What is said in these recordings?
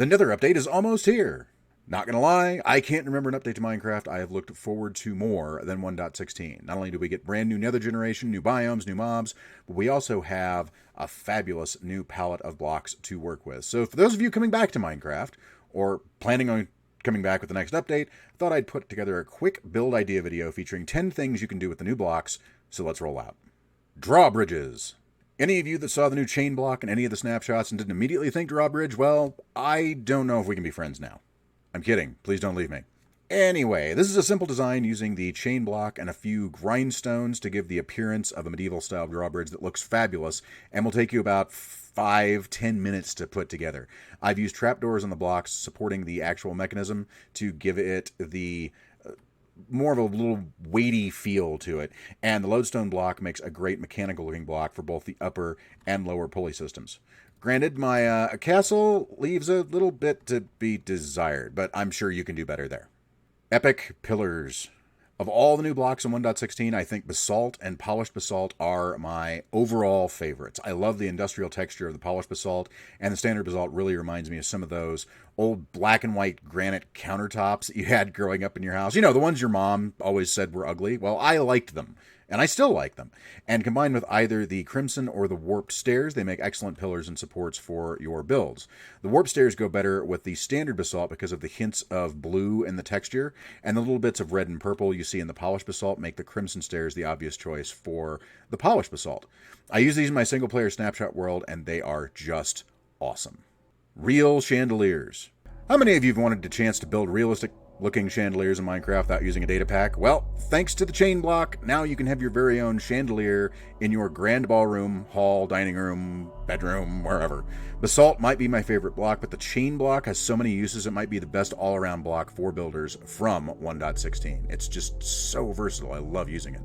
The Nether update is almost here. Not gonna lie, I can't remember an update to Minecraft I have looked forward to more than 1.16. Not only do we get brand new Nether generation, new biomes, new mobs, but we also have a fabulous new palette of blocks to work with. So for those of you coming back to Minecraft, or planning on coming back with the next update, I thought I'd put together a quick build idea video featuring 10 things you can do with the new blocks, so let's roll out. Drawbridges. Any of you that saw the new chain block in any of the snapshots and didn't immediately think Drawbridge, well, I don't know if we can be friends now. I'm kidding. Please don't leave me. Anyway, this is a simple design using the chain block and a few grindstones to give the appearance of a medieval-style drawbridge that looks fabulous and will take you about 5-10 minutes to put together. I've used trapdoors on the blocks supporting the actual mechanism to give it the more of a little weighty feel to it, and the lodestone block makes a great mechanical looking block for both the upper and lower pulley systems. Granted, my castle leaves a little bit to be desired, but I'm sure you can do better there. Epic pillars. Of all the new blocks in 1.16, I think basalt and polished basalt are my overall favorites. I love the industrial texture of the polished basalt, and the standard basalt really reminds me of some of those old black and white granite countertops that you had growing up in your house. You know, the ones your mom always said were ugly. Well, I liked them, and I still like them. And combined with either the crimson or the warped stairs, they make excellent pillars and supports for your builds. The warped stairs go better with the standard basalt because of the hints of blue in the texture, and the little bits of red and purple you see in the polished basalt make the crimson stairs the obvious choice for the polished basalt. I use these in my single player snapshot world, and they are just awesome. Real chandeliers. How many of you have wanted a chance to build realistic looking chandeliers in Minecraft without using a data pack? Well, thanks to the chain block, now you can have your very own chandelier in your grand ballroom, hall, dining room, bedroom, wherever. Basalt might be my favorite block, but the chain block has so many uses it might be the best all-around block for builders from 1.16. It's just so versatile. I love using it.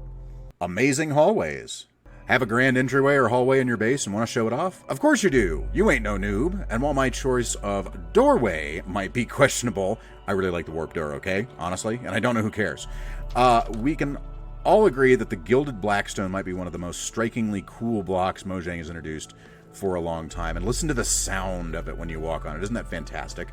Amazing hallways. Have a grand entryway or hallway in your base and want to show it off? Of course you do. You ain't no noob. And while my choice of doorway might be questionable, I really like the warp door, okay? Honestly, and I don't know who cares. We can all agree that the gilded blackstone might be one of the most strikingly cool blocks Mojang has introduced for a long time. And listen to the sound of it when you walk on it. Isn't that fantastic?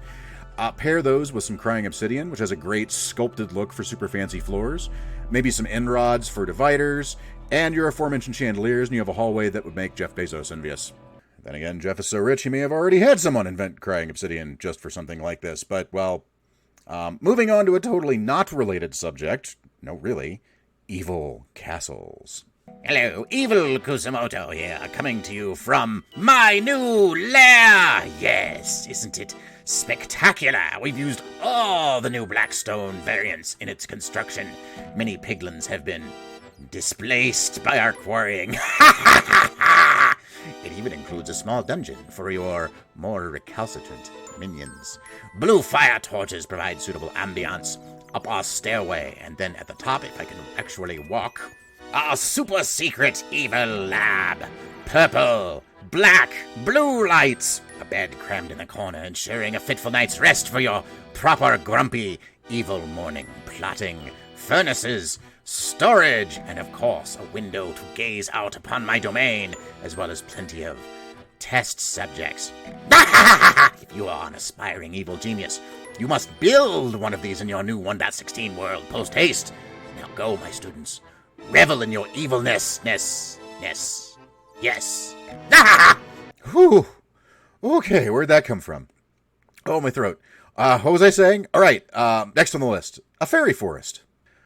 Pair those with some crying obsidian, which has a great sculpted look for super fancy floors. Maybe some end rods for dividers. And your aforementioned chandeliers, and you have a hallway that would make Jeff Bezos envious. Then again, Jeff is so rich he may have already had someone invent crying obsidian just for something like this. But, well, moving on to a totally not related subject. No, really. Evil castles. Hello, Evil Kusamoto here, coming to you from my new lair! Yes, isn't it spectacular? We've used all the new Blackstone variants in its construction. Many piglins have been displaced by our quarrying. It even includes a small dungeon for your more recalcitrant minions. Blue fire torches provide suitable ambience up our stairway, and then at the top, if I can actually walk, our super secret evil lab. Purple, black, blue lights. A bed crammed in the corner, ensuring a fitful night's rest for your proper grumpy evil morning plotting. Furnaces, storage, and of course a window to gaze out upon my domain, as well as plenty of test subjects. If you are an aspiring evil genius, you must build one of these in your new 1.16 world post-haste. Now go, my students. Revel in your evilness. Yes. Whew. Okay, where'd that come from? Oh, my throat. What was I saying? All right, next on the list. A fairy forest.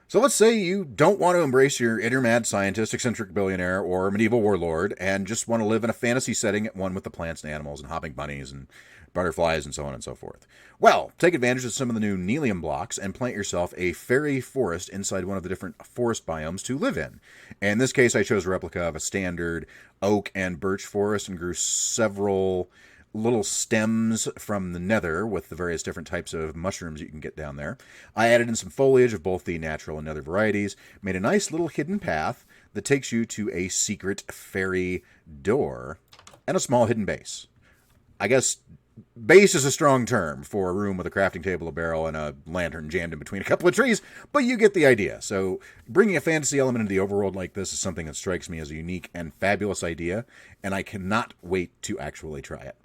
So let's say you don't want to embrace your inner mad scientist, eccentric billionaire, or medieval warlord, and just want to live in a fantasy setting at one with the plants and animals and hopping bunnies and butterflies and so on and so forth. Well, take advantage of some of the new Nelium blocks and plant yourself a fairy forest inside one of the different forest biomes to live in. In this case, I chose a replica of a standard oak and birch forest and grew several little stems from the Nether with the various different types of mushrooms you can get down there. I added in some foliage of both the natural and Nether varieties, made a nice little hidden path that takes you to a secret fairy door and a small hidden base. I guess base is a strong term for a room with a crafting table, a barrel, and a lantern jammed in between a couple of trees, but you get the idea. So bringing a fantasy element into the overworld like this is something that strikes me as a unique and fabulous idea, and I cannot wait to actually try it.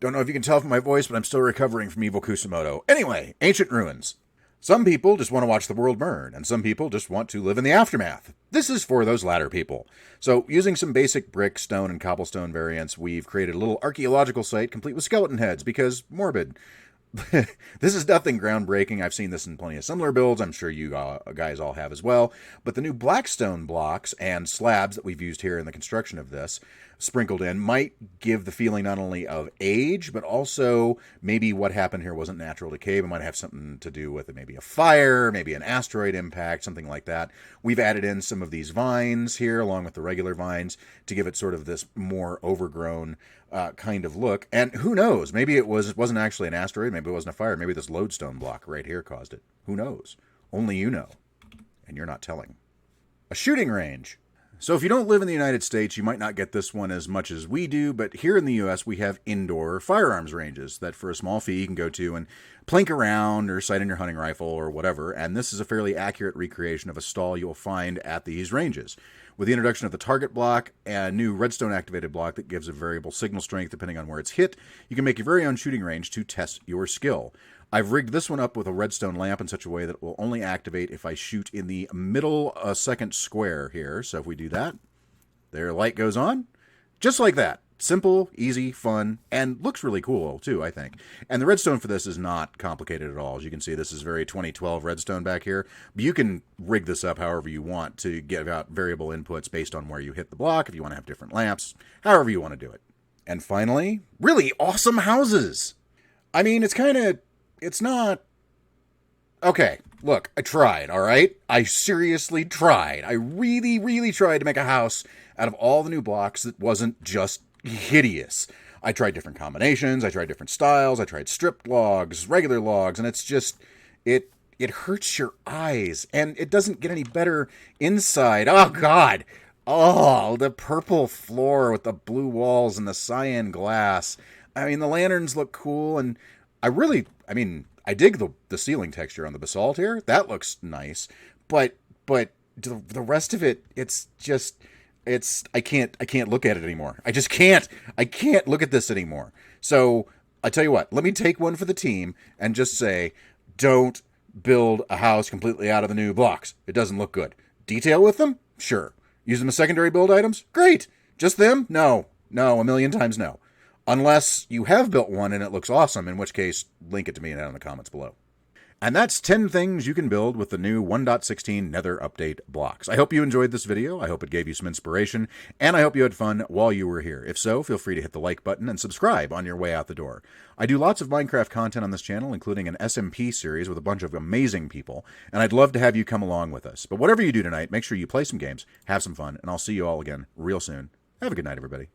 Don't know if you can tell from my voice, but I'm still recovering from evil Kusamoto. Anyway, ancient ruins. Some people just want to watch the world burn, and some people just want to live in the aftermath. This is for those latter people. So, using some basic brick, stone, and cobblestone variants, we've created a little archaeological site complete with skeleton heads, because morbid. This is nothing groundbreaking. I've seen this in plenty of similar builds. I'm sure you guys all have as well. But the new blackstone blocks and slabs that we've used here in the construction of this, sprinkled in, might give the feeling not only of age, but also maybe what happened here wasn't natural decay. It might have something to do with it, maybe a fire, maybe an asteroid impact, something like that. We've added in some of these vines here, along with the regular vines, to give it sort of this more overgrown kind of look. And who knows? Maybe it wasn't actually an asteroid. Maybe it wasn't a fire. Maybe this lodestone block right here caused it. Who knows? Only you know. And you're not telling. A shooting range. So if you don't live in the United States, you might not get this one as much as we do, but here in the U.S. we have indoor firearms ranges that for a small fee you can go to and plink around or sight in your hunting rifle or whatever, and this is a fairly accurate recreation of a stall you'll find at these ranges. With the introduction of the target block, a new redstone activated block that gives a variable signal strength depending on where it's hit, you can make your very own shooting range to test your skill. I've rigged this one up with a redstone lamp in such a way that it will only activate if I shoot in the middle second square here. So if we do that, their light goes on. Just like that. Simple, easy, fun, and looks really cool too, I think. And the redstone for this is not complicated at all. As you can see, this is very 2012 redstone back here. But you can rig this up however you want to give out variable inputs based on where you hit the block, if you want to have different lamps, however you want to do it. And finally, really awesome houses. I mean, it's not... Okay, look, I tried, all right? I seriously tried. I really, really tried to make a house out of all the new blocks that wasn't just hideous. I tried different combinations, I tried different styles, I tried stripped logs, regular logs, and it's just... It hurts your eyes, and it doesn't get any better inside. Oh, God! Oh, the purple floor with the blue walls and the cyan glass. I mean, the lanterns look cool, and I dig the ceiling texture on the basalt here. That looks nice. But the rest of it, I can't look at it anymore. I just can't. I can't look at this anymore. So I tell you what, let me take one for the team and just say, don't build a house completely out of the new blocks. It doesn't look good. Detail with them? Sure. Use them as secondary build items? Great. Just them? No, a million times no. Unless you have built one and it looks awesome, in which case, link it to me down in the comments below. And that's 10 things you can build with the new 1.16 Nether Update blocks. I hope you enjoyed this video, I hope it gave you some inspiration, and I hope you had fun while you were here. If so, feel free to hit the like button and subscribe on your way out the door. I do lots of Minecraft content on this channel, including an SMP series with a bunch of amazing people, and I'd love to have you come along with us. But whatever you do tonight, make sure you play some games, have some fun, and I'll see you all again real soon. Have a good night, everybody.